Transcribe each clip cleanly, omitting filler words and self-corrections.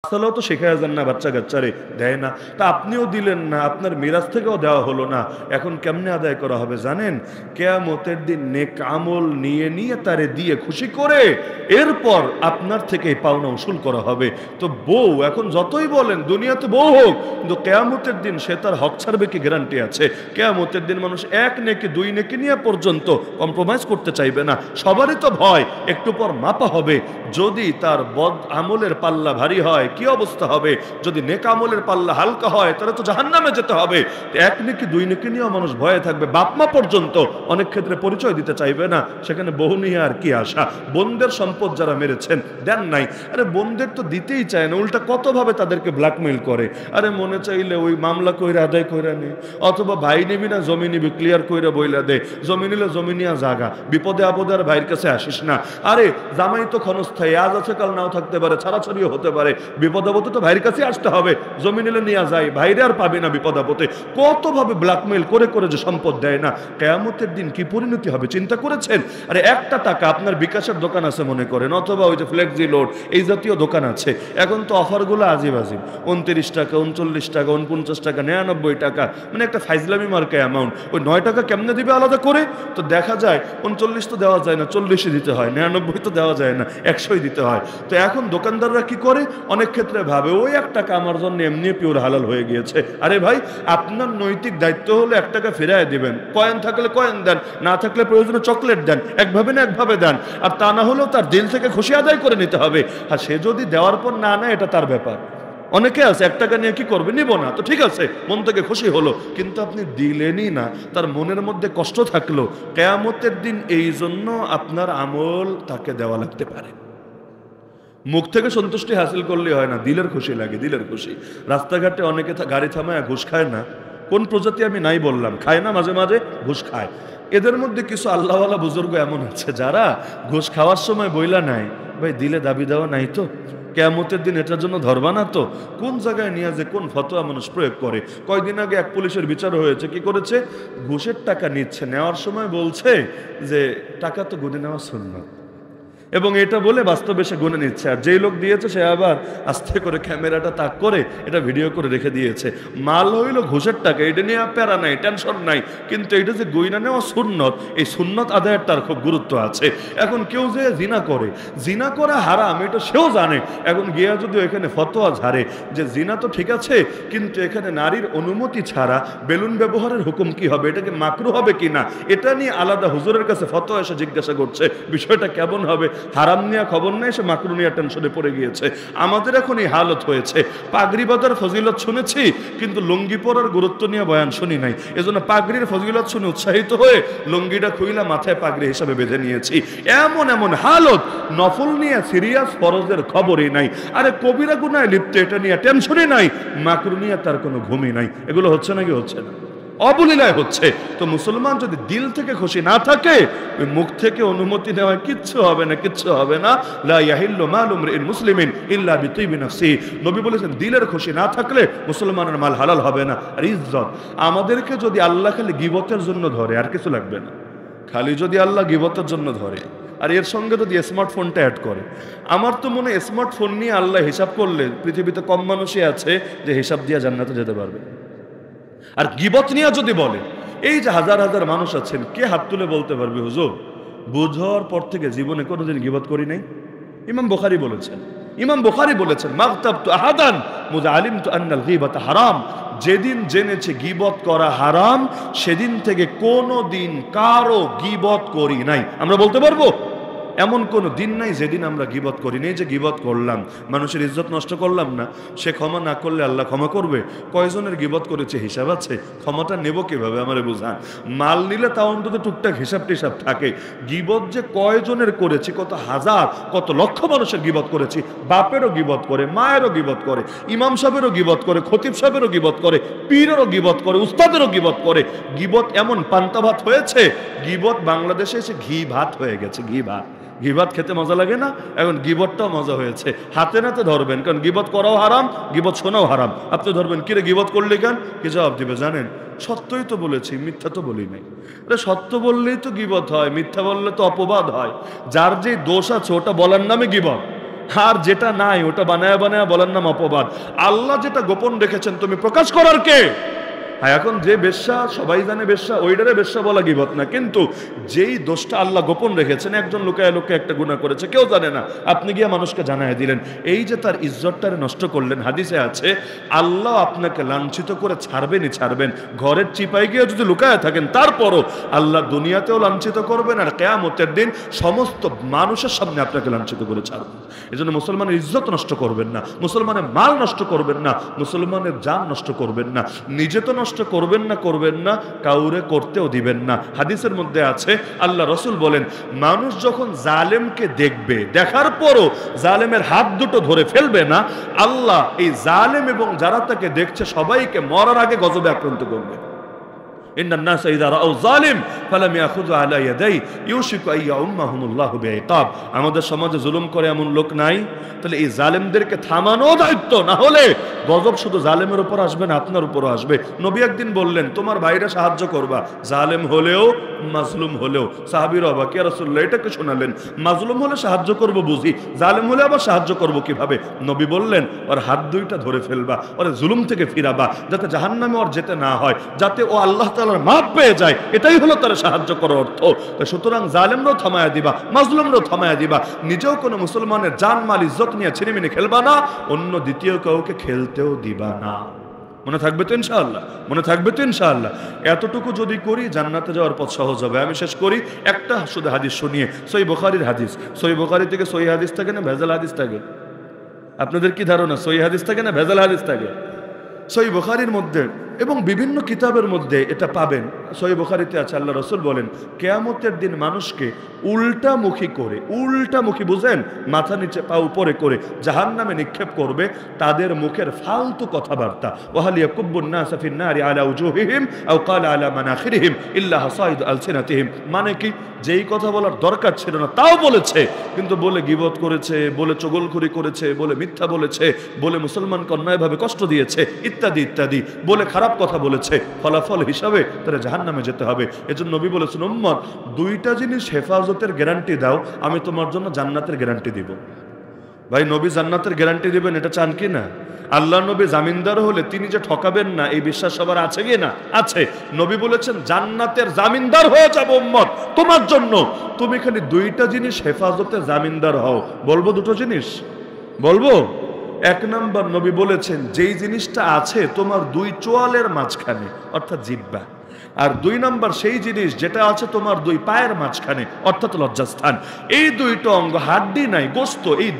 সালাও তো শেখায় যান না, বাচ্চা কাচ্চারে দেয় না, তা আপনিও দিলেন না, আপনার মিরাজ থেকেও দেওয়া হলো না, এখন কেমনে আদায় করা হবে জানেন? কিয়ামতের দিন নেক আমল নিয়ে নিয়ে তারে দিয়ে খুশি করে এরপর আপনার থেকে পাওনা উসুল করা হবে। তো বউ এখন যতই বলেন দুনিয়াতে বউ হোক, কিন্তু কিয়ামতের দিন সে তার হক ছাড়বে কি গ্যারান্টি আছে? কিয়ামতের দিন মানুষ এক নেকি দুই নেকি নিয়ে পর্যন্ত কম্প্রোমাইজ করতে চাইবে না। সবারই তো ভয় একটু পর মাপা হবে, যদি তার বদ আমলের পাল্লা ভারী হয় কি অবস্থা হবে, যদি নেক আমলের পাল্লা হালকা হয় তাহলে তো জাহান্নামে যেতে হবে। এক নেকি দুই নেকি নিয়েও মানুষ ভয়ে থাকবে, বাপমা পর্যন্ত অনেক ক্ষেত্রে পরিচয় দিতে চাইবে না, সেখানে বহু নিয়ে আর কি আশা? বোনদের সম্পদ যারা মেরেছেন দেন নাই, আরে বোনদের তো দিতেই চায় না, উল্টা কতভাবে তাদেরকে ব্ল্যাকমেইল করে, আরে মনে চাইলে ওই মামলা কইরা আদায় কইরা নে, অথবা ভাই নিবি না জমি নিবি ক্লিয়ার কইরা বইলা দে, জমি নিলে জমি নিয়ে জাগা, বিপদে আপদে আর ভাইয়ের কাছে আসিস না। আরে জামাই তো ক্ষণস্থায়ী, আজ আছে কাল নাও থাকতে পারে, ছাড়াছাড়িও হতে পারে, বিপদ আপদে তো ভাইয়ের কাছে আসতে হবে, জমি নিলে নিয়ে যায়, ভাইরে আর পাবে না বিপদ আপদে, কতভাবে ব্ল্যাকমেইল করে করে যে সম্পদ দেয় না, কিয়ামতের দিন কি পরিণতি হবে চিন্তা করেছেন? আরে একটা টাকা আপনার বিকাশের দোকান আছে মনে করেন, অথবা ওই যে ফ্লেক্সি লোড এই জাতীয় দোকান আছে, এখন তো অফারগুলো আজিব আজিব, 29 টাকা 39 টাকা 49 টাকা 99 টাকা, মানে একটা ফাইজলামি মার্কা অ্যামাউন্ট, ওই 9 টাকা কেমনে দিবে আলাদা করে? তো দেখা যায় 39 তো দেওয়া যায় না, 40 দিতে হয়, 99 তো দেওয়া যায় না, 100 দিতে হয়। তো এখন দোকানদাররা কি করে, অনেক ক্ষেত্রে ভাবে ওই 1 টাকা আমার জন্য এমনি পিওর হালাল হয়ে গিয়েছে। আরে ভাই, আপনার নৈতিক দায়িত্ব হলো 1 টাকা ফেরায় দিবেন, কয়েন থাকলে কয়েন দেন, না থাকলে প্রয়োজনে চকলেট দেন, একভাবে না একভাবে দেন, আর তা না হলেও তার দিল থেকে খুশি আদায় করে নিতে হবে। আর সে যদি দেওয়ার পর না নেয় এটা তার ব্যাপার। অনেকে আছে 1 টাকা নিয়ে কি করবে, নিব না, তো ঠিক আছে মন থেকে খুশি হলো, কিন্তু আপনি দিলেনই না, তার মনের মধ্যে কষ্ট থাকলো, কিয়ামতের দিন এই জন্য আপনার আমল তাকে দেওয়া লাগতে পারে। মুখ থেকে সন্তুষ্টি হাসিল করলে হয় না, দিলের খুশি লাগে, দিলের খুশি। রাস্তাঘাটে অনেকে গাড়ি থামায় ঘুষ খায় না, কোন প্রজাতি আমি নাই বললাম, খায় না, মাঝে মাঝে ঘুষ খায়। এদের মধ্যে কিছু আল্লাহওয়ালা বুজুর্গ এমন আছে যারা ঘুষ খাওয়ার সময় বইলা নাই, ভাই দিলে দাবি দেওয়া নাই তো, কিয়ামতের দিন এটার জন্য ধরবা না তো? কোন জায়গায় নিয়ে যে কোন ফতোয়া মানুষ প্রয়োগ করে। কয়দিন আগে এক পুলিশের বিচার হয়েছে, কি করেছে, ঘুষের টাকা নিচ্ছে, নেওয়ার সময় বলছে যে টাকা তো গুনে নেওয়া সুন্নাত, এবং এটা বলে বাস্তবে সে গুনে নিচ্ছে, আর যেই লোক দিয়েছে সে আবার আস্তে করে ক্যামেরাটা তাক করে এটা ভিডিও করে রেখে দিয়েছে। মাল হইল ঘুষের টাকা, এটা নিয়ে প্যারা নাই, টেনশন নাই, কিন্তু এটা যে গইনা নেওয়া সুন্নত, এই সুন্নত আদায়ের তার খুব গুরুত্ব আছে। এখন কেউ যে জিনা করে, জিনা করা হারাম এটা সেও জানে, এখন গিয়া যদি এখানে ফতোয়া ঝাড়ে যে জিনা তো ঠিক আছে, কিন্তু এখানে নারীর অনুমতি ছাড়া বেলুন ব্যবহারের হুকুম কি হবে, এটা কি মাকরু হবে কিনা, এটা নিয়ে আলাদা হুজুরের কাছে ফতোয়া এসে জিজ্ঞাসা করছে, বিষয়টা কেমন হবে, হারাম নিয়ে খবর নেই, সে মাকরু নিয়ে টেনশনে পড়ে গিয়েছে। আমাদের এখন এই হালত হয়েছে, পাগড়ি বাঁধার ফজিলত শুনেছি কিন্তু লুঙ্গি পরার গুরুত্ব নিয়ে বয়ান শুনি নাই, এজন্য পাগড়ির ফজিলত শুনে উৎসাহিত হয়ে লুঙ্গিটা খুইলা মাথায় পাগড়ি হিসাবে বেঁধে নিয়েছি। এমন এমন হালত, নফল নিয়ে সিরিয়াস ফরজের খবরই নাই, আরে কবিরা গুনায় লিপ্ত এটা নিয়ে টেনশনই নাই, মাকরু নিয়ে তার কোনো ঘুমই নাই। এগুলো হচ্ছে নাকি হচ্ছে না? অবলীলায় হচ্ছে। তো মুসলমান যদি দিল থেকে খুশি না থাকে, ওই মুখ থেকে অনুমতি নেওয়া কিচ্ছু হবে না, কিচ্ছু হবে না। লা ইয়াহিল্লু মালু ইমরিইন মুসলিমিন ইল্লা বিতিবি নাফসি, নবী বলেছেন দিলের খুশি না থাকলে মুসলমানের মাল হালাল হবে না। আর ইজ্জত, আমাদেরকে যদি আল্লাহ খালি গীবতের জন্য ধরে আর কিছু লাগবে না, খালি যদি আল্লাহ গীবতের জন্য ধরে আর এর সঙ্গে যদি স্মার্টফোনটা অ্যাড করে, আমার তো মনে হয় স্মার্টফোন নিয়ে আল্লাহ হিসাব করলে পৃথিবীতে কম মানুষই আছে যে হিসাব দিয়ে জান্নাতে যেতে পারবে। আর গীবত নিয়ে যদি বলে, এই যে হাজার হাজার মানুষ আছেন, কে হাত তুলে বলতে পারবে হুজুর বুঝার পর থেকে জীবনে কোনোদিন গীবত করি নাই? ইমাম বুখারী বলেছেন, ইমাম বুখারী বলেছেন, মাগতাবতু আহাদান মুযা আলিমতু আন্নাল গীবাতা হারাম, যেদিন জেনেছে গীবত করা হারাম সেদিন থেকে কোনোদিন কারো গীবত করি নাই। আমরা বলতে পারবো এমন কোনো দিন নাই যেদিন আমরা গীবত করি নাই। যে গীবত করলাম, মানুষের ইজ্জত নষ্ট করলাম না, সে ক্ষমা না করলে আল্লাহ ক্ষমা করবে? কয়জনের গীবত করেছে হিসাব আছে? ক্ষমাটা নেব কিভাবে আমারে বুঝান। মাল নিলে তাও অন্তত টুকটাক হিসাব টিসাব থাকে। গীবত যে কয়জনের করেছি, কত হাজার কত লক্ষ মানুষের গীবত করেছি। বাপেরও গীবত করে, মায়েরও গীবত করে, ইমাম সাহেবেরও গীবত করে, খতিব সাহেবেরও গীবত করে, পীরেরও গীবত করে, উস্তাদেরও গীবত করে। গীবত এমন পান্তা ভাত হয়েছে, গীবত বাংলাদেশে এসে ঘি ভাত হয়ে গেছে। ঘি ভাত, ঘি ভাত খেতে মজা লাগে না? এখন গীবতটাও মজা হয়েছে। হাতে নাতে ধরবেন, কারণ গীবত করাও হারাম, গীবত শোনাও হারাম। আপনি ধরবেন, কিরে গীবত করলি কেন? কি জবাব দিবে জানেন? সত্যই তো বলেছি, মিথ্যা তো বলি নাই। সত্য বললেই তো গীবত হয়, মিথ্যা বললে তো অপবাদ হয়। যার যে দোষ আছে ওটা বলার নামে গীবত। আর যেটা নাই ওটা বানায় বানায় বলার নাম অপবাদ। আল্লাহ যেটা গোপন রেখেছেন তুমি প্রকাশ করার কে? হ্যাঁ, এখন যে বেশ্যা সবাই জানে বেশ্যা, ওইটারে বেশ্যা বলা গীবত না, কিন্তু যেই দোষটা আল্লাহ গোপন রেখেছেন, একজন লোকায় লোকে একটা গুনাহ করেছে, কেউ জানে না, আপনি গিয়ে মানুষকে জানায় দিলেন, এই যে তার ইজ্জতটারে নষ্ট করলেন। হাদিসে আছে আল্লাহ আপনাকে লাঞ্ছিত করে ছাড়বেনই ছাড়বেন। ঘরের চিপায় গিয়ে যদি লুকায় থাকেন তারপরও আল্লাহ দুনিয়াতেও লাঞ্ছিত করবেন, আর কিয়ামতের দিন সমস্ত মানুষের সামনে আপনাকে লাঞ্ছিত করে ছাড়বেন। এজন্য মুসলমানের ইজ্জত নষ্ট করবেন না, মুসলমানের মাল নষ্ট করবেন না, মুসলমানের জান নষ্ট করবেন না, নিজে তো নষ্ট করবেন না, কাউরে করতেও দিবেন না। হাদিসের মধ্যে আছে আল্লাহ রাসূল বলেন, মানুষ যখন জালেমকে দেখবে, দেখার পরও জালেমের হাত দুটো ধরে ফেলবে না, আল্লাহ এই জালেম এবং যারা তাকে দেখছে সবাইকে মরার আগে গজবে আক্রান্ত করবে। ইন্নান নাস ইযা রাউ যালিম ফালাম ইয়াখুযু আলা ইয়াদাই ইউশিকু আন ইয়াউম্মাহুমুল্লাহু বিইকাব। আমাদের সমাজে জুলুম করে এমন লোক নাই? তাহলে এই জালেমদেরকে থামানো দায়িত্ব, না হলে গজব শুধু জালেমের উপর আসবে না, আপনার উপরও আসবে। নবী একদিন বললেন, তোমার ভাইরা সাহায্য করবা, জালেম হলেও মাজলুম হলেও। সাহাবীরা অবাক, ইয়া রাসূলুল্লাহ এটাকে শোনালেন, মাজলুম হলে সাহায্য করব বুঝি, জালেম হলে আবার সাহায্য করব কিভাবে? নবী বললেন, ওর হাত দুইটা ধরে ফেলবা, ওরে জুলুম থেকে ফিরাবা, যাতে জাহান্নামে ওর যেতে না হয়, যাতে ও আল্লাহ তাআলার মাফ পেয়ে যায়, এটাই হলো তার সাহায্য করার অর্থ। সুতরাং জালেমরাও থামায়া দিবা, মাজলুমরাও থামায়া দিবা, নিজেও কোনো মুসলমানের জান মাল ইজ্জত নিয়ে ছিনিমিনি খেলবা না, অন্য দ্বিতীয় কাউকে খেলতেও দিবা না। মনে থাকবে তো ইনশাআল্লাহ? মনে থাকবে তো ইনশাআল্লাহ? এতটুকু যদি করি জান্নাতে যাওয়ার পথ সহজ হবে। আমি শেষ করি একটা শুধু হাদিস শুনিয়ে, সহিহ বুখারীর হাদিস। সহিহ বুখারী থেকে সহিহ হাদিস থাকে না ভেজাল হাদিস থাকে? আপনাদের কি ধারণা সহিহ হাদিস থাকে না ভেজাল হাদিস থাকে? সহিহ বুখারীর মধ্যে এবং বিভিন্ন কিতাবের মধ্যে এটা পাবেন। সহিহ বুখারীতে আছে, আল্লাহ রাসূল বলেন, কিয়ামতের দিন মানুষকে উল্টামুখী বুঝেন, মাথা নিচে পা উপরে করে জাহান্নামে নিক্ষেপ করবে তাদের মুখের ফালতু কথাবার্তা। ওয়াহাল ইয়াকুব্বুন নাস ফিন নারি আলা উজুহিহিম আও ক্বালা আলা মানাখিরিহিম ইল্লা হাসাইদ আলসিনাতিহিম। মানে কি, যেই কথা বলার দরকার ছিল না তাও বলেছে, কিন্তু বলে গীবত করেছে, বলে চগলখড়ি করেছে, বলে মিথ্যা বলেছে, বলে মুসলমানকে অন্যায়ভাবে কষ্ট দিয়েছে, ইত্যাদি ইত্যাদি বলে খারাপ কথা বলেছে, ফলাফল হিসাবে তারা জাহান্নামে যেতে হবে। এজন্য নবী বলেছেন, উম্মত দুইটা জিনিস হেফাজতের গ্যারান্টি দাও, আমি তোমার জন্য জান্নাতের গ্যারান্টি দিব। ভাই, নবী জান্নাতের গ্যারান্টি দিবেন, এটা চান কি না? আল্লাহ নবী জামিনদার হলে তিনি যে ঠকাবেন না এই বিশ্বাস সবার আছে কি না? আছে। নবী বলেছেন জান্নাতের জামিনদার হয়ে যাবো উম্মত তোমার জন্য, তুমি খালি দুইটা জিনিস হেফাজতের জামিনদার হও। বলবো দুটো জিনিস? বলবো। এক নাম্বার, নবী বলেছেন যেই জিনিসটা আছে তোমার দুই চোয়ালের মাঝখানে অর্থাৎ জিহ্বা, আর দুই নাম্বার সেই জিনিস যেটা আছে তোমার দুই পায়ের মাঝখানে অর্থাৎ লজ্জাস্থান। এই দুইটা অঙ্গ, হাড্ডি নাই গোস্ত, এই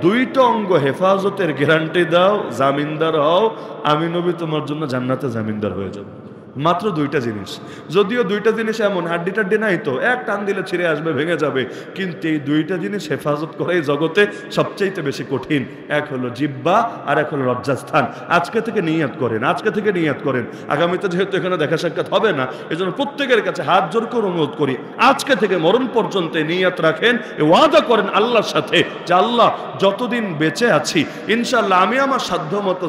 দুইটা অঙ্গ হেফাজতের গ্যারান্টি দাও, জামিনদার হও, আমি নবী তোমার জন্য জান্নাতে জামিনদার হয়ে যাব। মাত্র দুইটা জিনিস। যদিও দুইটা জিনিস এমন, হাড্ডি টাড্ডি নাই তো, এক টান দিলে ছিঁড়ে আসবে, ভেঙে যাবে, কিন্তু এই দুইটা জিনিস হেফাজত করা এই জগতে সবচেয়ে বেশি কঠিন। এক হলো জিহ্বা আর এক হলো লজ্জাস্থান। আজকে থেকে নিয়ত করেন, আগামীতে যেহেতু এখানে দেখা সাক্ষাৎ হবে না, এজন্য প্রত্যেকের কাছে হাত জোর করে অনুরোধ করি, আজকে থেকে মরণ পর্যন্ত নিয়ত রাখেন, ওয়াদা করেন আল্লাহর সাথে যে আল্লাহ যতদিন বেঁচে আছি ইনশাআল্লাহ আমি আমার সাধ্য মতো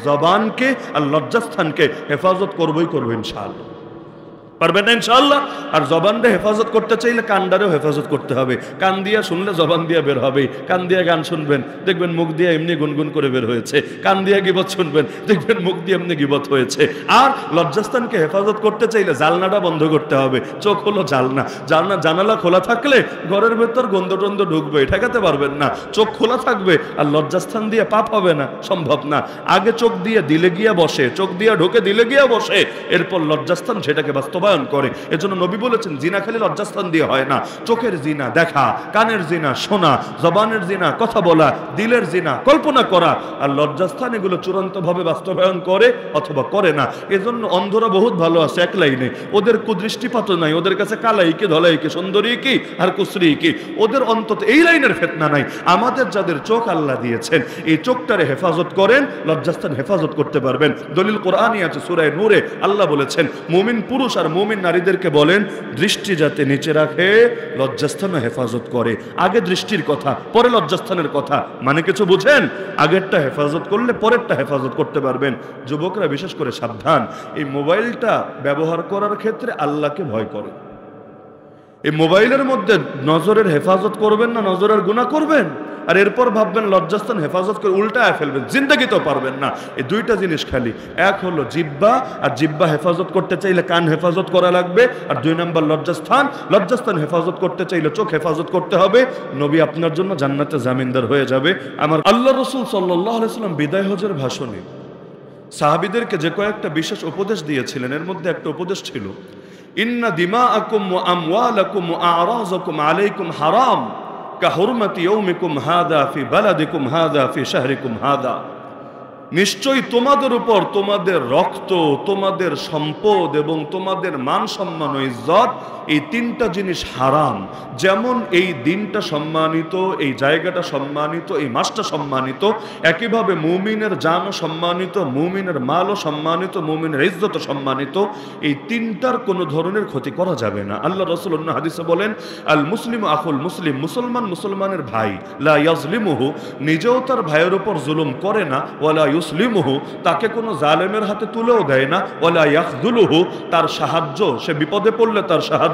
জবানকে আর লজ্জাস্থানকে হেফাজত করবই ইনশাআল্লাহ। পারবেন না ইনশাআল্লাহ? আর জবানটা হেফাজত করতে চাইলে কানটারেও হেফাজত করতে হবে। কান দিয়া শুনলে জবান দিয়া বের হবে। কান দিয়া গান শুনবেন, দেখবেন মুখ দিয়ে এমনি গুনগুন করে বের হয়েছে। কান দিয়া গীবত শুনবেন, দেখবেন মুখ দিয়ে এমনি গীবত হয়েছে। আর লজ্জাস্থানকে হেফাজত করতে চাইলে জানলাটা বন্ধ করতে হবে। চোখ হলো জানালা খোলা থাকলে ঘরের ভেতর গন্ধ ঢুকবে, ঠেকাতে পারবেন না। চোখ খোলা থাকবে আর লজ্জাস্থান দিয়ে পাপ হবে না, সম্ভব না। আগে চোখ দিয়ে দিলে গিয়া বসে, চোখ দিয়ে ঢোকে দিলে গিয়া বসে, এরপর লজ্জাস্থান সেটাকে বাস্তবায়ন করে। এজন্য নবী বলেছেন জিনা খালি লজ্জাস্থান দিয়ে হয় না, চোখের জিনা দেখা, কানের জিনা শোনা, জবানের জিনা কথা বলা, দিলের জিনা কল্পনা করা, আর লজ্জাস্থান এগুলো চূড়ান্ত ভাবে বাস্তবায়ন করে অথবা করে না। এজন্য অন্ধরা বহুত ভালো আছে এক লাইনে, ওদের কুদৃষ্টিপাত নাই, ওদের কাছে কালাই কি ধলাই কি সুন্দরী কি আর কুসরি কি, ওদের অন্তত এই লাইনের ফিতনা নাই। আমাদের যাদের চোখ আল্লাহ দিয়েছেন এই চোখটারে হেফাজত করেন, লজ্জাস্থান হেফাজত করতে পারবেন। দলিল কোরআনই আছে, সূরা নূরে আল্লাহ বলেছেন মুমিন পুরুষ আর মুমিন নারীদেরকে বলেন দৃষ্টি যাতে নিচে রাখে, লজ্জাস্থান হেফাজত করে। আগে দৃষ্টির কথা, পরে লজ্জাস্থানের কথা, মানে কিছু বুঝেন? আগেরটা হেফাজত করলে পরেরটা হেফাজত করতে পারবেন। যুবকরা বিশেষ করে সাবধান, এই মোবাইলটা ব্যবহার করার ক্ষেত্রে আল্লাহকে ভয় করে। এই মোবাইলের মধ্যে নজরের হেফাজত করবেন না নজরের গুনাহ করবেন, আর এরপর ভাববেন লজ্জাস্থান হেফাজত করে উল্টায় ফেলবেন, জিন্দেগি তো পারবেন না। এই দুইটা জিনিস খালি, এক হলো জিহ্বা, আর জিহ্বা হেফাজত করতে চাইলে কান হেফাজত করা লাগবে, আর দুই নম্বর লজ্জাস্থান, লজ্জাস্থান হেফাজত করতে চাইলে চোখ হেফাজত করতে হবে। নবী আপনার জন্য জান্নাতে জামিনদার হয়ে যাবে। আমার আল্লাহ রাসূল সাল্লাল্লাহু আলাইহি ওয়াসাল্লাম বিদায় হজের ভাষণে সাহাবীদেরকে যে কয়েকটা বিশেষ উপদেশ দিয়েছিলেন, এর মধ্যে একটা উপদেশ ছিল, ইন্না দিমাআকুম ওয়া আমওয়ালাকুম ওয়া আ'রাযাকুম আলাইকুম হারাম কাহুরমাতি ইয়াউমিকুম হাযা ফি বালাদিকুম হাযা ফি শাহরিকুম হাযা। নিশ্চয়ই তোমাদের উপর তোমাদের রক্ত, তোমাদের সম্পদ এবং তোমাদের মান সম্মান ও ইজ্জত, এই তিনটা জিনিস হারাম। যেমন এই দিনটা সম্মানিত, এই জায়গাটা সম্মানিত, এই মাসটা সম্মানিত, একইভাবে মুমিনের জানও সম্মানিত, মুমিনের মালও সম্মানিত, মুমিনের ইজ্জতও সম্মানিত। এই তিনটার কোনো ধরনের ক্ষতি করা যাবে না। আল্লাহ রাসূল অন্য হাদিসে বলেন, আল মুসলিম আখুল মুসলিম, মুসলমান মুসলমানের ভাই, লা ইয়াজলিমুহু, নিজেও তার ভাইয়ের উপর জুলুম করে না, ওয়ালা ইউসলিমুহু, তাকে কোনো জালেমের হাতে তুলেও দেয় না, ওয়ালা ইয়াখযুলুহু, তার সাহায্য, সে বিপদে পড়লে তার সাহায্য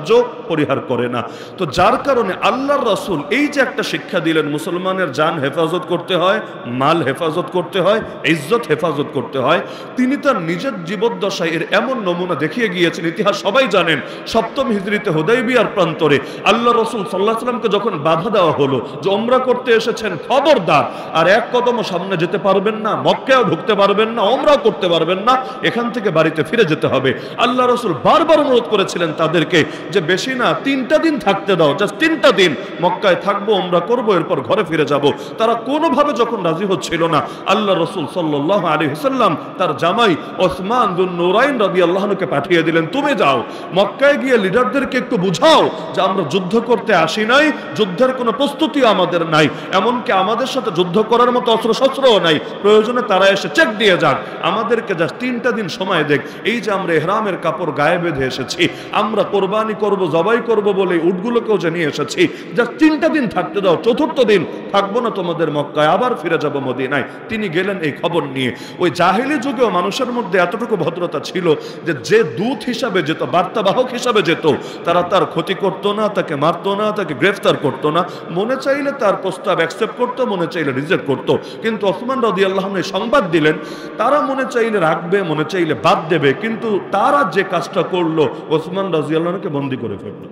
পরিহার করে না। তো যার কারণে আল্লাহর রাসূল এই যে একটা শিক্ষা দিলেন, মুসলমানের জান হেফাজত করতে হয়, মাল হেফাজত করতে হয়, ইজ্জত হেফাজত করতে হয়, তিনি তার নিজের জীবদ্দশায় এর এমন নমুনা দেখিয়ে গিয়েছেন। ইতিহাস সবাই জানেন, সপ্তম হিজরিতে হুদাইবিয়ার প্রান্তরে আল্লাহ রাসূল সাল্লাল্লাহু আলাইহি ওয়াসাল্লামকে যখন বাধা দেওয়া হলো যে ওমরা করতে এসেছেন, খবরদার আর এক কদমও সামনে যেতে পারবেন না, মক্কায়ও ঢুকতে পারবেন না, ওমরাও করতে পারবেন না, এখান থেকে বাড়িতে ফিরে যেতে হবে। আল্লাহ রাসূল বারবার অনুরোধ করেছিলেন তাদেরকে যে বেশি না, 3টা দিন থাকতে দাও, জাস্ট 3টা দিন মক্কায় থাকবো, ওমরা করবো, এরপর ঘরে ফিরে যাব। তারা কোনোভাবে যখন রাজি হচ্ছিল না, আল্লাহ রাসূল সাল্লাল্লাহু আলাইহি ওয়াসাল্লাম তার জামাই ওসমান বিন নুরাইন রাদিয়াল্লাহু আনহুকে পাঠিয়ে দিলেন, তুমি যাও মক্কায় গিয়ে লিডারদেরকে একটু বুঝাও যে আমরা যুদ্ধ করতে আসি নাই, যুদ্ধের কোনো প্রস্তুতিও আমাদের নাই, এমনকি আমাদের সাথে যুদ্ধ করার মতো অস্ত্রশস্ত্রও নাই, প্রয়োজনে তারা এসে চেক দিয়ে যাক, আমাদেরকে জাস্ট 3টা দিন সময় দেখ। এই যে আমরা ইহরামের কাপড় গায়ে বেঁধে এসেছি, আমরা কোরবানি করব, জবাই করব বলে উটগুলোকেও জানিয়ে এসেছি, জাস্ট 3টা দিন থাকতে দাও, 4র্থ দিন থাকবো না তোমাদের মক্কায়, আবার ফিরে যাব মদিনায়। তিনি গেলেন এই খবর নিয়ে। ওই জাহেলি যুগেও মানুষের মধ্যে এতটুকু ভদ্রতা ছিল যে যে দূত হিসাবে যেত, বার্তাবাহক হিসাবে যেত, তারা তার ক্ষতি করতো না, তাকে মারতো না, তাকে গ্রেফতার করতো না, মনে চাইলে তার প্রস্তাব অ্যাকসেপ্ট করতো, মনে চাইলে রিজেক্ট করতো। কিন্তু ওসমান রাদিয়াল্লাহু আনহু সংবাদ দিলেন, তারা মনে চাইলে রাখবে, মনে চাইলে বাদ দেবে, কিন্তু তারা যে কাজটা করলো, ওসমান রাদিয়াল্লাহু আনহুকে বন্দী করে ফেললো।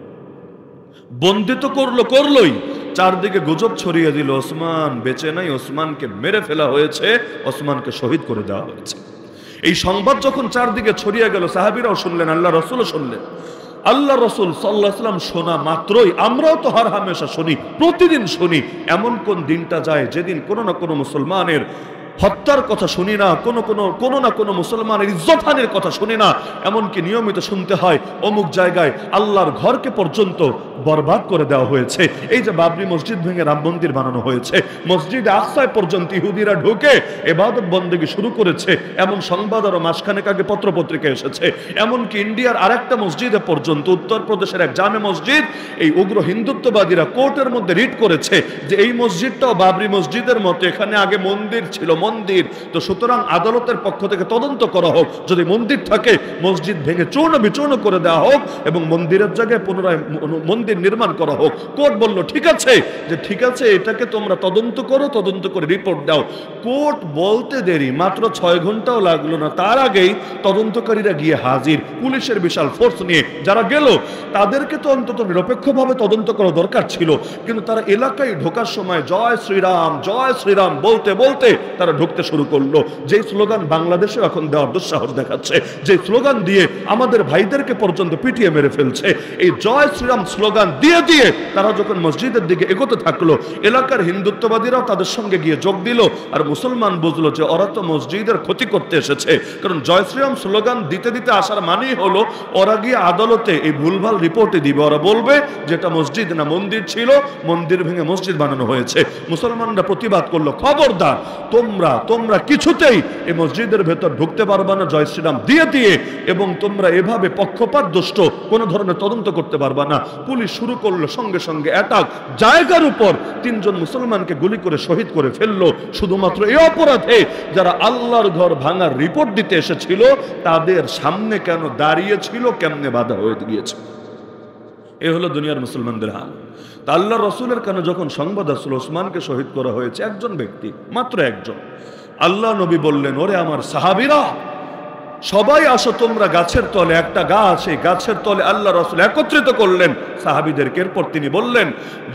বন্দী তো করলোই, চারদিকে গুজব ছড়িয়ে দিল ওসমান বেঁচে নাই, ওসমানকে মেরে ফেলা হয়েছে, ওসমানকে শহীদ করে দেওয়া হয়েছে। এই সংবাদ যখন চারদিকে ছড়িয়ে গেল, সাহাবীরাও শুনলেন, আল্লাহ রাসূলও শুনলেন। আল্লাহ রাসূল সাল্লাল্লাহু আলাইহি ওয়াসাল্লাম শোনা মাত্রই, আমরাও তো হর হামেশা শুনি, প্রতিদিন শুনি, এমন কোন দিনটা যায় যেদিন কোনো না কোনো মুসলমানের হত্যার কথা শুনি না, কোনো না কোনো মুসলমানের ইজ্জতহানির কথা শুনি না। এমনকি নিয়মিত শুনতে হয় অমুক জায়গায় আল্লাহর ঘরকে পর্যন্ত বরবাদ করে দেওয়া হয়েছে। এই যে বাবরি মসজিদ ভেঙে রাম মন্দির বানানো হয়েছে, মসজিদে আকসায় পর্যন্ত ইহুদিরা ঢুকে ইবাদত বন্দেগী শুরু করেছে, এমন সংবাদ আরো মাসখানেক আগে পত্রপত্রিকায় এসেছে। এমনকি ইন্ডিয়ার আরেকটা মসজিদে পর্যন্ত, উত্তরপ্রদেশের এক জামে মসজিদ, এই উগ্র হিন্দুত্ববাদীরা কোর্টের মধ্যে রিট করেছে যে এই মসজিদটাও বাবরি মসজিদের মতো, এখানে আগে মন্দির ছিল, মন্দির তো, সুতরাং আদালতের পক্ষ থেকে তদন্ত করা হোক, যদি মন্দির থাকে মসজিদ ভেঙে চূর্ণ বিচূর্ণ করে দেওয়া হোক এবং মন্দিরের জায়গায় পুনরায় মন্দির নির্মাণ করা হোক। কোর্ট বলল ঠিক আছে, যে ঠিক আছে, এটাকে তোমরা তদন্ত করো, তদন্ত করে রিপোর্ট দাও। কোর্ট বলতে দেরি, মাত্র 6 ঘন্টাও লাগলো না, তার আগেই তদন্তকারীরা গিয়ে হাজির, পুলিশের বিশাল ফোর্স নিয়ে। যারা গেল তাদেরকে তো অন্তত নিরপেক্ষভাবে তদন্ত করা দরকার ছিল, কিন্তু তারা এলাকায় ঢোকার সময় জয় শ্রীরাম বলতে বলতে তারা ঢুকতে শুরু করলো। যে স্লোগান বাংলাদেশে এখন দেওয়ার দুঃসাহস দেখাচ্ছে, যে স্লোগান দিয়ে আমাদের ভাইদেরকে পর্যন্ত পিটিয়ে মেরে ফেলছে, এই জয় শ্রীরাম স্লোগান দিয়ে দিয়ে তারা যখন মসজিদের দিকে এগোতে থাকলো, এলাকার হিন্দুত্ববাদীরাও তাদের সঙ্গে গিয়ে যোগ দিল। আর মুসলমান বুঝলো যে ওরা তো মসজিদের ক্ষতি করতে এসেছে, কারণ জয় শ্রীরাম স্লোগান দিতে দিতে আসার মানেই হলো ওরা গিয়ে আদালতে এই ভুলভাল রিপোর্টে দিবে, ওরা বলবে যেটা মসজিদ না মন্দির ছিল, মন্দির ভেঙে মসজিদ বানানো হয়েছে। মুসলমানরা প্রতিবাদ করলো, খবরদার তোমরা কিছুতেই এই মসজিদের ভেতর ঢুকতে পারবা না জয় শ্রীরাম দিয়ে দিয়ে, এবং তোমরা এভাবে পক্ষপাত দুষ্ট কোন ধরনের তদন্ত করতে পারবা না। পুলিশ শুরু করলো সঙ্গে সঙ্গে অ্যাটাক, জায়গার উপর 3 জন মুসলমানকে গুলি করে শহীদ করে ফেললো, শুধুমাত্র এই অপরাধে যারা আল্লাহর ঘর ভাঙার রিপোর্ট দিতে এসেছিল তাদের সামনে কেন দাঁড়িয়েছিল, কেমনে বাধা হয়ে গিয়েছে। এ হলো দুনিয়ার মুসলমানদের হাল। তা আল্লাহ রসুলের কানে যখন সংবাদ আসলো ওসমানকে শহীদ করা হয়েছে, একজন ব্যক্তি, মাত্র একজন, আল্লাহ নবী বললেন, ওরে আমার সাহাবীরা, সবাই আসো তোমরা গাছের তলে, একটা গাছ, এই গাছের তলে আল্লাহ রাসূল একত্রিত করলেন সাহাবীদেরকে। এরপর তিনি বললেন,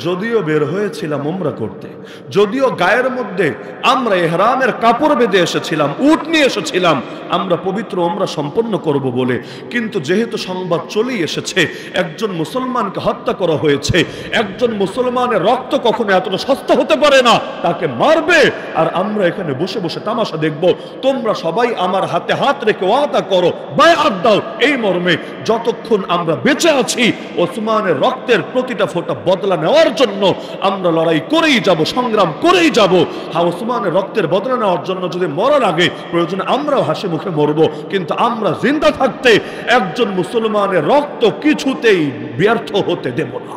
যদিও বের হয়েছিলাম উমরা করতে, যদিও গায়ের মধ্যে আমরা ইহরামের কাপড় বেঁধে এসেছিলাম, উট নিয়ে এসেছিলাম আমরা পবিত্র উমরা সম্পন্ন করব বলে, কিন্তু যেহেতু সংবাদ চলেই এসেছে একজন মুসলমানকে হত্যা করা হয়েছে, একজন মুসলমানের রক্ত কখনো এতটা সস্তা হতে পারে না, তাকে মারবে, আর আমরা এখানে বসে বসে তামাশা দেখব, তোমরা সবাই আমার হাতে হাত রেখে ওয়াদা করো, বায়াত দাও এই মর্মে, যতক্ষণ আমরা বেঁচে আছি ওসমানের রক্তের প্রতিটা ফোঁটা বদলা নেওয়ার জন্য আমরা লড়াই করেই যাব, সংগ্রাম করেই যাব। হ্যাঁ, ওসমানের রক্তের বদলা নেওয়ার জন্য যদি মরা লাগে প্রয়োজনে আমরাও হাসি মুখে মরব, কিন্তু আমরা জিন্দা থাকতে একজন মুসলমানের রক্ত কিছুতেই ব্যর্থ হতে দেব না।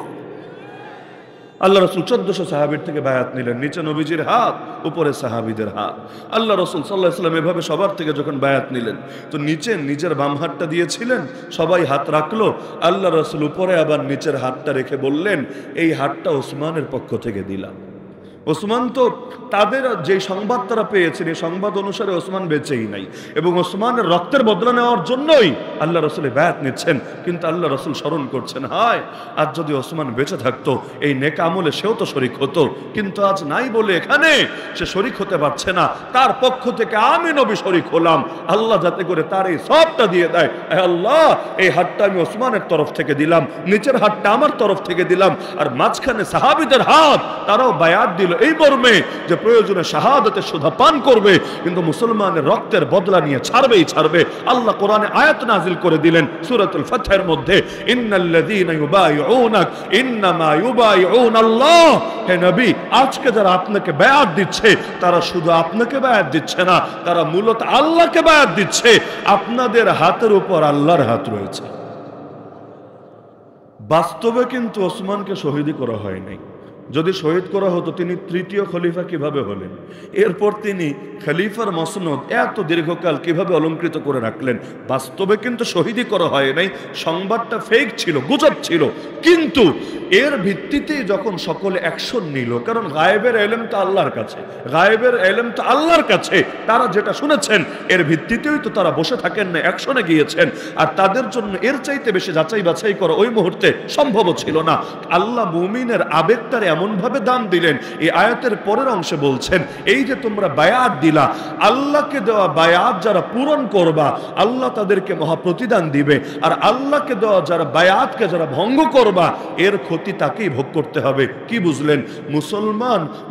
আল্লাহ রসুল 1400 সাহাবীর থেকে বায়াত নিলেন, নিচে নবীজির হাত, উপরে সাহাবীদের হাত। আল্লাহ রসুল সাল্লাল্লাহু আলাইহি ওয়াসাল্লাম এভাবে সবার থেকে যখন বায়াত নিলেন, তো নিচে নিজের বাম হাতটা দিয়েছিলেন, সবাই হাত রাখলো, আল্লাহ রসুল উপরে আবার নিচের হাতটা রেখে বললেন, এই হাতটা ওসমানের পক্ষ থেকে দিলাম। ওসমান তো তাদের যে সংবাদ তারা পেয়েছেন, এই সংবাদ অনুসারে ওসমান বেঁচেই নাই, এবং ওসমানের রক্তের বদলা নেওয়ার জন্যই আল্লাহ রসুলের বায়াত নিচ্ছেন। কিন্তু আল্লাহ রসুল স্মরণ করছেন, হায় আজ যদি ওসমান বেঁচে থাকতো এই নেক আমলে সেও তো শরিক হতো, কিন্তু আজ নাই বলে এখানে সে শরিক হতে পারছে না, তার পক্ষ থেকে আমি নবী শরিক হলাম, আল্লাহ যাতে করে তার এই সবটা দিয়ে দেয়। আল্লাহ, এই হাতটা আমি ওসমানের তরফ থেকে দিলাম, নিচের হাতটা আমার তরফ থেকে দিলাম, আর মাঝখানে সাহাবীদের হাত, তারাও বায়াত দিল এই মর্মে যে প্রয়োজনে শাহাদাতের সুধা পান করবে, কিন্তু মুসলমানের রক্তের বদলা নিয়ে ছাড়বেই ছাড়বে। আল্লাহ কোরআনে আয়াত নাজিল করে দিলেন সূরাতুল ফাতহের মধ্যে, ইন্নাল্লাযীনা ইউবাইউনাক ইন্নামা ইউবাইউনাল্লাহ। হে নবী, আজকে যারা আপনাকে বায়াত দিচ্ছে তারা শুধু আপনাকে বায়াত দিচ্ছে না, তারা মূলত আল্লাহকে বায়াত দিচ্ছে। আপনাদের হাতের উপর আল্লাহর হাত রয়েছে। বাস্তবে কিন্তু ওসমানকে শহীদ করা হয় নাই। যদি শহীদ করা হতো তিনি তৃতীয় খলিফা কিভাবে হলেন, এরপর তিনি খলিফার মসনদ এত দীর্ঘকাল কিভাবে অলঙ্কৃত করে রাখলেন। বাস্তবে কিন্তু শহীদই করা হয় নাই, সংবাদটা ফেক ছিল, গুজব ছিল, কিন্তু এর ভিত্তিতে যখন সকলে অ্যাকশন নিল, কারণ গায়েবের ইলম তো আল্লাহর কাছে, গায়েবের ইলম তো আল্লাহর কাছে, তারা যেটা শুনেছেন এর ভিত্তিতেই তো তারা বসে থাকেন না, অ্যাকশনে গিয়েছেন। আর তাদের জন্য এর চাইতে বেশি যাচাই বাছাই করা ওই মুহূর্তে সম্ভব ছিল না। আল্লাহ মুমিনের আবেগটারে এমন ভাবে দাম দিলেন, এই আয়াতের পরের অংশে বলছেন, এই যে তোমরা বায়াত দিলা, আল্লাহকে দেওয়া বায়াত যারা পূরণ করবা আল্লাহ তাদেরকে মহা প্রতিদান দিবে, আর আল্লাহকে দেওয়া যারা বায়াতকে যারা ভঙ্গ করবা এর ক্ষতি তাকেই ভোগ করতে হবে। কি বুঝলেন?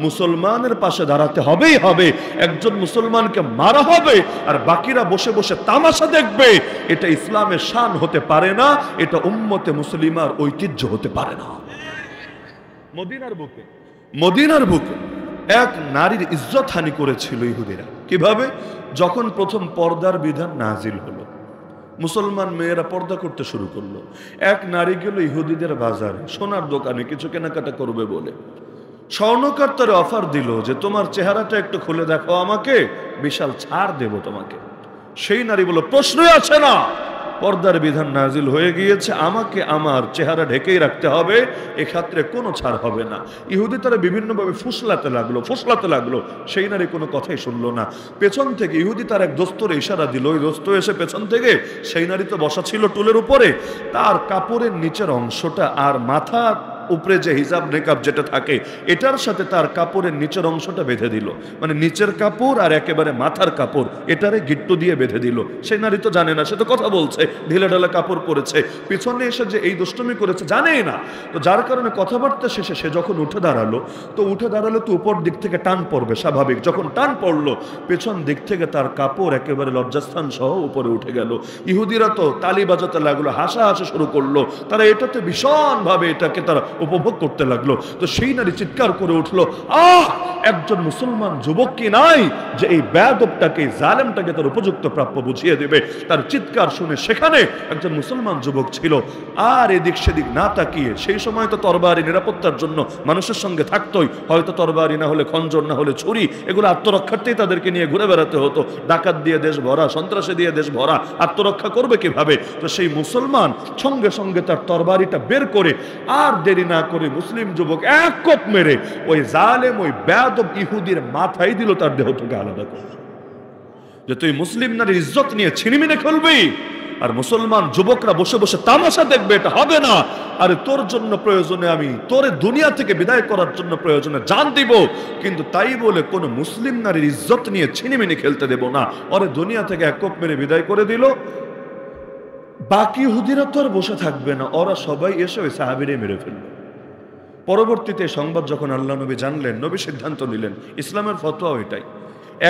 মুসলমানের পাশে দাঁড়াতে হবেই হবে, একজন মুসলমানকে মারা হবে আর বাকিরা বসে বসে তামাশা দেখবে, এটা ইসলামের শান হতে পারে না, এটা উম্মতে মুসলিমার ঐতিহ্য হতে পারে না। মদিনার বুকে এক নারীর ইজ্জত হানি করেছিল ইহুদিরা। কিভাবে? যখন প্রথম পর্দার বিধান নাজিল হলো, মুসলমান মেয়েরা পর্দা করতে শুরু করলো, এক নারী গেল ইহুদিদের বাজারে সোনার দোকানে কিছু কেনাকাটা করবে বলে, স্বর্ণকার তার অফার দিল যে তোমার চেহারাটা একটু খুলে দেখো আমাকে, বিশাল ছাড় দেব তোমাকে। সেই নারী বলল, প্রশ্নই আছে না, পর্দার বিধান নাজিল হয়ে গিয়েছে, আমাকে আমার চেহারা ঢেকেই রাখতে হবে, এক্ষেত্রে কোনো ছাড় হবে না। ইহুদি তারা বিভিন্নভাবে ফুসলাতে লাগলো, সেই নারী কোনো কথাই শুনলো না। পেছন থেকে ইহুদি তার এক দোস্তরে ইশারা দিল, ওই দোস্ত এসে পেছন থেকে, সেই নারী তো বসা ছিল টুলের উপরে, তার কাপড়ের নিচের অংশটা আর মাথা উপরে যে হিজাব নেকাব যেটা থাকে এটার সাথে তার কাপড়ের নিচের অংশটা বেঁধে দিল, মানে নিচের কাপড় আর একেবারে মাথার কাপড় এটারে গিট্টু দিয়ে বেঁধে দিল। সেই নারী তো জানে না, সে তো কথা বলছে, ঢিলে ঢালা কাপড় পরেছে, পিছনে এসে যে এই দুষ্টুমি করেছে জানেই না। তো যার কারণে কথাবার্তা শেষে সে যখন উঠে দাঁড়ালো তো উপর দিক থেকে টান পড়বে স্বাভাবিক, যখন টান পড়লো পেছন দিক থেকে তার কাপড় একেবারে লজ্জাস্থান সহ উপরে উঠে গেল। ইহুদিরা তো তালি বাজাতে লাগলো, হাসাহাসি শুরু করলো, তারা এটাতে ভীষণভাবে এটাকে তারা উপভোগ করতে লাগলো। তো সেই নারী চিৎকার করে উঠলো, একজন মুসলমান যুবক কি নাই যে এই বেয়াদবটাকে, জালেমটাকে তার উপযুক্ত প্রাপ্য বুঝিয়ে দেবে। তার চিৎকার শুনে সেখানে একজন মুসলমান যুবক ছিল, আর এদিক সেদিক না তাকিয়ে, সেই সময় তো তরবারি নিরাপত্তার জন্য মানুষের সঙ্গে থাকতোই, হয়তো তরবারি না হলে খঞ্জর, না হলে ছুরি, এগুলো আত্মরক্ষার্থেই তাদেরকে নিয়ে ঘুরে বেড়াতে হতো। ডাকাত দিয়ে দেশ ভরা, সন্ত্রাসী দিয়ে দেশ ভরা, আত্মরক্ষা করবে কিভাবে? তো সেই মুসলমান সঙ্গে সঙ্গে তার তরবারিটা বের করে, আর দেরি না করে মুসলিম যুবক এক কোপ মেরে ওই জালেম, ওই বেয়াদব ইহুদির মাথায় দিল, তার দেহ থেকে আলাদা করে। যে তুই মুসলিম নারীর ইজ্জত নিয়ে ছিনিমিনে খেলবি, আর মুসলমান যুবকরা বসে বসে তামাশা দেখবে, এটা হবে না। আর তোর জন্য প্রয়োজনে আমি তোরে দুনিয়া থেকে বিদায় করার জন্য প্রয়োজনে জান দিব, কিন্তু তাই বলে কোন মুসলিম নারীর ইজ্জত নিয়ে ছিনিমিনি খেলতে দেব না। ওরে দুনিয়া থেকে এক কোপ মেরে বিদায় করে দিল। বাকি ইহুদিরা তো আর বসে থাকবে না, ওরা সবাই এসে ওই সাহাবীরে মেরে ফেলবে। পরবর্তীতে সংবাদ যখন আল্লাহ নবী জানলেন, নবী সিদ্ধান্ত নিলেন, ইসলামের ফতোয়া এটাই,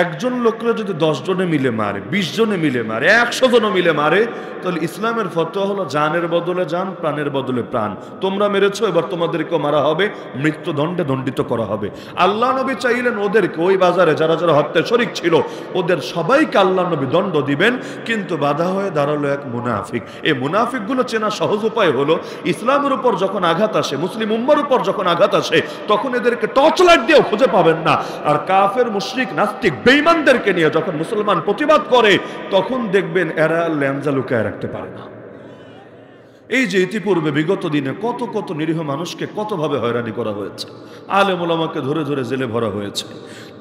একজন লোকরা যদি 10 জনে মিলে মারে, 20 জনে মিলে মারে, 100 জন মিলে মারে, তাহলে ইসলামের ফতোয়া হলো জানের বদলে জান, প্রাণের বদলে প্রাণ। তোমরা মেরেছো, এবার তোমাদেরকেও মারা হবে, মৃত্যুদণ্ডে দণ্ডিত করা হবে। আল্লাহ নবী চাইলেন ওদেরকে, ওই বাজারে যারা যারা হত্যায় শরীক ছিল, ওদের সবাইকে আল্লাহ নবী দণ্ড দিবেন, কিন্তু বাধা হয়ে দাঁড়ালো এক মুনাফিক। এই মুনাফিকগুলো চেনা সহজ উপায় হলো, ইসলামের উপর যখন আঘাত আসে, মুসলিম উম্মার উপর যখন আঘাত আসে, তখন এদেরকে টর্চ লাইট দিয়েও খুঁজে পাবেন না। আর কাফের, মুশরিক, নাস্তিক, বেঈমানদেরকে নিয়ে যখন মুসলমান প্রতিবাদ করে, তখন দেখবেন এরা ল্যাঞ্জা লুকায় রাখতে পারে না। এই যে ইতিপূর্বে বিগত দিনে কত কত নিরীহ মানুষকে কতভাবে হয়রানি করা হয়েছে, আলেম ওলামাকে ধরে ধরে জেলে ভরা হয়েছে,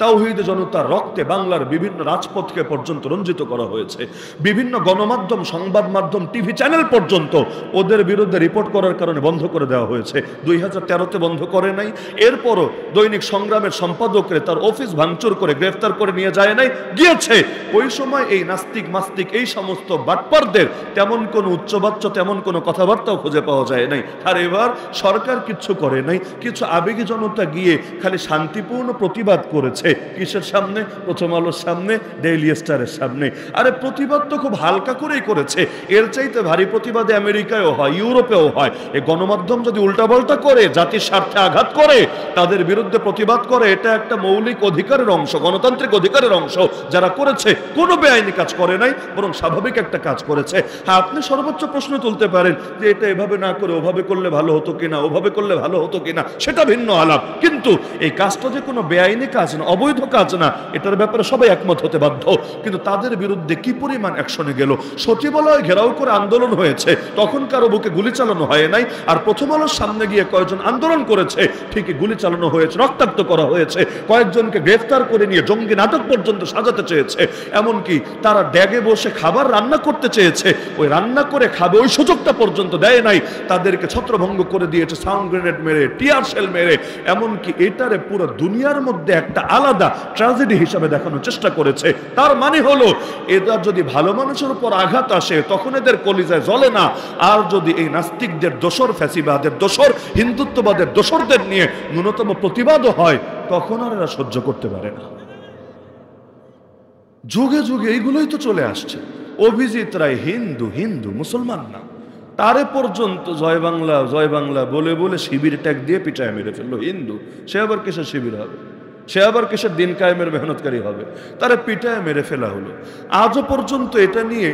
তাওহীদ জনতার রক্তে বাংলার বিভিন্ন রাজপথকে পর্যন্ত রঞ্জিত করা হয়েছে, বিভিন্ন গণমাধ্যম, সংবাদ মাধ্যম, টিভি চ্যানেল পর্যন্ত ওদের বিরুদ্ধে রিপোর্ট করার কারণে বন্ধ করে দেওয়া হয়েছে। 2013-তে বন্ধ করে নাই, এরপরও দৈনিক সংগ্রামের সম্পাদকরে তার অফিস ভাঙচুর করে গ্রেফতার করে নিয়ে যায় নাই, গিয়েছে। ওই সময় এই নাস্তিক মাস্তিক, এই সমস্ত বাটপারদের তেমন কোনো উচ্চবাচ্য, তেমন কোনো কথাবার্তাও খুঁজে পাওয়া যায় নাই। আর এবার সরকার কিচ্ছু করে নাই, কিছু আবেগী জনতা গিয়ে খালি শান্তিপূর্ণ প্রতিবাদ করেছে। কিসের সামনে? প্রথম আলোর সামনে, ডেইলি স্টারের সামনে। আরে প্রতিবাদ তো খুব হালকা করেই করেছে, এর চাইতে ভারী প্রতিবাদে আমেরিকায়ও হয়, ইউরোপেও হয়। এই গণমাধ্যম যদি উল্টাপাল্টা করে, জাতির স্বার্থে আঘাত করে, তাদের বিরুদ্ধে প্রতিবাদ করে, এটা একটা মৌলিক অধিকারের অংশ, গণতান্ত্রিক অধিকারের অংশ। যারা করেছে কোনো বেআইনি কাজ করে নাই, বরং স্বাভাবিক একটা কাজ করেছে। হ্যাঁ, আপনি সর্বোচ্চ প্রশ্ন তুলতে পারেন যে এটা এভাবে না করে ওভাবে করলে ভালো হতো কিনা, ওভাবে করলে ভালো হতো কিনা, সেটা ভিন্ন আলাপ। কিন্তু এই কাজটা যে কোনো বেআইনি কাজ না, অবৈধ কাজ না, এটার ব্যাপারে সবাই একমত হতে বাধ্য। কিন্তু তাদের বিরুদ্ধে কি পরিমাণ অ্যাকশনে গেল! সচিবালয় ঘেরাও করে আন্দোলন হয়েছে, তখন কারো বুকে গুলি চালানো হয় নাই। আর প্রথম আলোর সামনে গিয়ে কয়েকজন আন্দোলন করেছে, ঠিকই গুলি চালানো হয়েছে, রক্তাক্ত করা হয়েছে, কয়েকজনকে গ্রেফতার করে নিয়ে জঙ্গি নাটক পর্যন্ত সাজাতে চেয়েছে। এমনকি তারা ড্যাগে বসে খাবার রান্না করতে চেয়েছে, ওই রান্না করে খাবে ওই সুযোগটা পর্যন্ত দেয় নাই, তাদেরকে ছত্রভঙ্গ করে দিয়েছে সাউন্ড গ্রেনেড মেরে, টিয়ার শেল মেরে। এমনকি এটারে পুরো দুনিয়ার মধ্যে একটা আলাদা ট্র্যাজেডি হিসাবে দেখানোর চেষ্টা করেছে। তার মানে হলো, এরা যদি ভালো মানুষের উপর আঘাত আসে, তখন এদের কলিজায় জ্বলে না। আর যদি এই নাস্তিকদের দোসর, ফ্যাসিবাদের দোসর, হিন্দুত্ববাদের দোসরদের নিয়ে ন্যূনতম প্রতিবাদও হয়, তখন আর এরা সহ্য করতে পারে না। যুগে যুগে এইগুলোই তো চলে আসছে। অভিজিৎ রায় হিন্দু, হিন্দু মুসলমান না, তারে পর্যন্ত জয় বাংলা জয় বাংলা বলে বলে শিবির ট্যাগ দিয়ে পিটায় মেরে ফেললো। হিন্দু, সে আবার কিসের শিবির হবে? সে আবার কিসের দিন কায়েমের মেহনতকারী হবে? তারা পিটায় মেরে ফেলা হলো। আজও পর্যন্ত এটা নিয়ে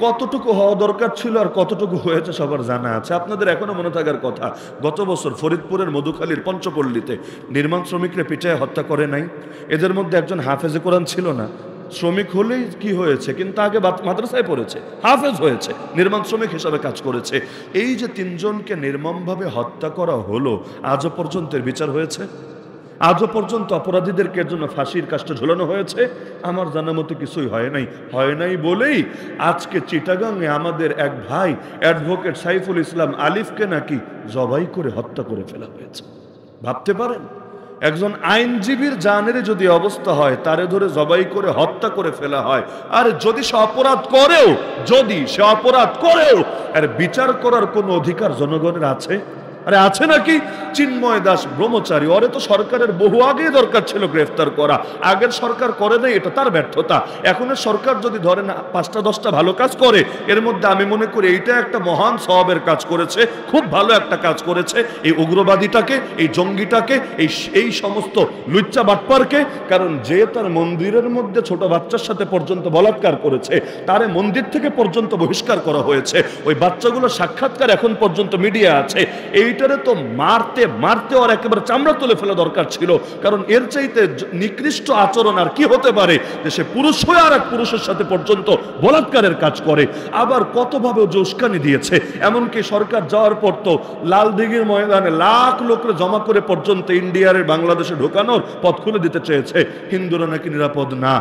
কতটুকু হওয়া দরকার ছিল আর কতটুকু হয়েছে সবার জানা আছে। আপনাদের এখনো মনে থাকার কথা, গত বছর ফরিদপুরের মধুখালীর পঞ্চপল্লীতে নির্মাণ শ্রমিকরা পিটায় হত্যা করে নাই? এদের মধ্যে একজন হাফেজে কোরআন ছিল না। শ্রমিক হলেই কি হয়েছে, কিন্তু আগে মাদ্রাসায় পড়েছে, হাফেজ হয়েছে, নির্মাণ শ্রমিক হিসাবে কাজ করেছে। এই যে 3 জনকে নির্মমভাবে হত্যা করা হলো, আজও পর্যন্ত এর বিচার হয়েছে? আজও পর্যন্ত অপরাধীদেরকে জন্য ফাঁসির কাষ্ঠে ঝোলানো হয়েছে? আমার জানা মতো কিছুই হয় নাই। হয় নাই বলেই আজকে চিটাগাংয়ে আমাদের এক ভাই অ্যাডভোকেট সাইফুল ইসলাম আলিফকে নাকি জবাই করে হত্যা করে ফেলা হয়েছে। ভাবতে পারেন, একজন আইনজীবীর জানের যদি অবস্থা হয়, তারে ধরে জবাই করে হত্যা করে ফেলা হয়। আর যদি সে অপরাধ করেও, আর বিচার করার কোনো অধিকার জনগণের আছে? আরে আছে নাকি? চিন্ময় দাস ব্রহ্মচারী, ওরে তো সরকারের বহু আগে দরকার ছিল গ্রেফতার করা, আগের সরকার করে নাই, এটা তার ব্যর্থতা। এখনের সরকার যদি ধরে না 5টা 10টা ভালো কাজ করে, এর মধ্যে আমি মনে করি এইটা একটা মহান সওয়াবের কাজ করেছে, খুব ভালো একটা কাজ করেছে এই উগ্রবাদীটাকে, এই জঙ্গিটাকে, এই সমস্ত লুচ্চা বাটপারকে। কারণ যে তার মন্দিরের মধ্যে ছোট বাচ্চার সাথে পর্যন্ত বলাৎকার করেছে, তারে মন্দির থেকে পর্যন্ত বহিষ্কার করা হয়েছে, ওই বাচ্চাগুলো সাক্ষাৎকার এখন পর্যন্ত মিডিয়া আছে। এইটারে তো মারতে মারতে আর একেবারে চামড়া তুলে ফেলা দরকার ছিল। কারণ এর চাইতে নিকৃষ্ট আচরণ আর কি হতে পারে যে সে পুরুষ হয়ে আর এক পুরুষের সাথে পর্যন্ত বলাৎকারের কাজ করে। আবার কতভাবে যে উস্কানি দিয়েছে, এমনকি সরকার যাওয়ার পর তো লালদিঘির ময়দানে লাখ লোকরে জমা করে পর্যন্ত ইন্ডিয়ার বাংলাদেশে ঢোকানোর পথ খুলে দিতে চেয়েছে। হিন্দুরা নাকি নিরাপদ না।